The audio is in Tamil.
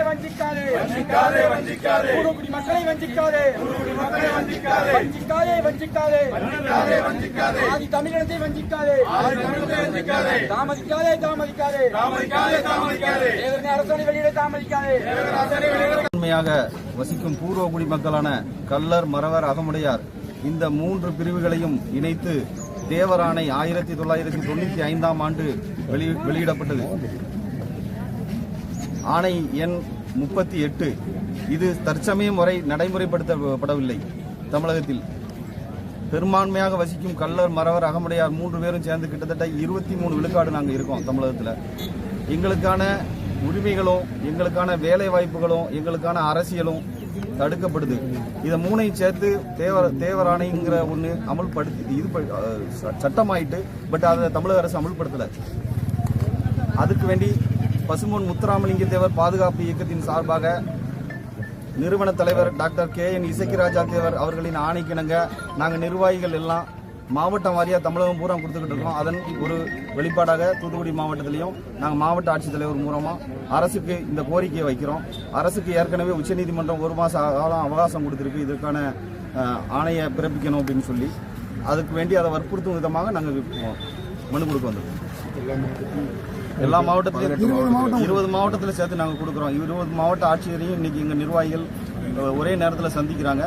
வஞ்சிக்காதே வஞ்சிக்காதே வஞ்சிக்காதே தூத்துக்குடி மக்களை வஞ்சிக்காதே தூத்துக்குடி மக்களை வஞ்சிக்காதே வஞ்சிக்காதே வஞ்சிக்காதே வஞ்சிக்காதே வஞ்சிக்காதே ஆதி தமிழினத்தை வஞ்சிக்காதே ஆதி தமிழினத்தை வஞ்சிக்காதே தாமதிக்காதே தாமதிக்காதே தாமதிக்காதே தாமதிக்காதே தேவரின் அரசனை வெளியிட தாமதிக்காதே தேவரின் அரசனை வெளியிட உண்மையாக வசிக்கும் பூர்வகுடி மக்களான கள்ளர், மறவர், அகமுடையார் இந்த 3 பிரிவுகளையும் இணைத்து தேவராணை 1995ஆம் ஆண்டு வெளியிடப்பட்டது. ஆணை எண் 38 இது தற்சமயம் வரை நடைமுறைப்படுத்தப்படவில்லை. தமிழகத்தில் பெரும்பான்மையாக வசிக்கும் கள்ளர், மறவர், அகமுடையார் 3 பேரும் சேர்ந்து கிட்டத்தட்ட 23 விழுக்காடு நாங்கள் இருக்கோம் தமிழகத்தில். எங்களுக்கான உரிமைகளும், எங்களுக்கான வேலை வாய்ப்புகளும், எங்களுக்கான அரசியலும் தடுக்கப்படுது. இதை 3ஐயும் சேர்த்து தேவராணைங்கிற ஒன்று அமல்படுத்தி இது சட்டமாயிட்டு, பட் அதை தமிழக அரசு அமல்படுத்தலை. அதுக்கு வேண்டி பசும்பொன் முத்துராமலிங்க தேவர் பாதுகாப்பு இயக்கத்தின் சார்பாக நிறுவன தலைவர் டாக்டர் KN இசக்கிராஜா தேவர் அவர்களின் ஆணைக்கிணங்க நாங்கள் நிர்வாகிகள் எல்லாம் மாவட்டம் வாரியாக தமிழகம் பூரா கொடுத்துக்கிட்டு இருக்கோம். அதன் ஒரு வெளிப்பாடாக தூத்துக்குடி மாவட்டத்திலையும் நாங்கள் மாவட்ட ஆட்சித்தலைவர் மூலமாக அரசுக்கு இந்த கோரிக்கையை வைக்கிறோம். அரசுக்கு ஏற்கனவே உச்சநீதிமன்றம் 1 மாத காலம் அவகாசம் கொடுத்துருக்கு இதற்கான ஆணையை பிறப்பிக்கணும் அப்படின்னு சொல்லி. அதுக்கு வேண்டி அதை வற்புறுத்தும் விதமாக நாங்கள் மனு கொடுக்க வந்திருக்கோம். எல்லா மாவட்டத்திலையும் 20 மாவட்டத்தில் சேர்த்து நாங்கள் கொடுக்குறோம். 20 மாவட்ட ஆட்சியரையும் இன்னைக்கு எங்கள் நிர்வாகிகள் ஒரே நேரத்தில் சந்திக்கிறாங்க.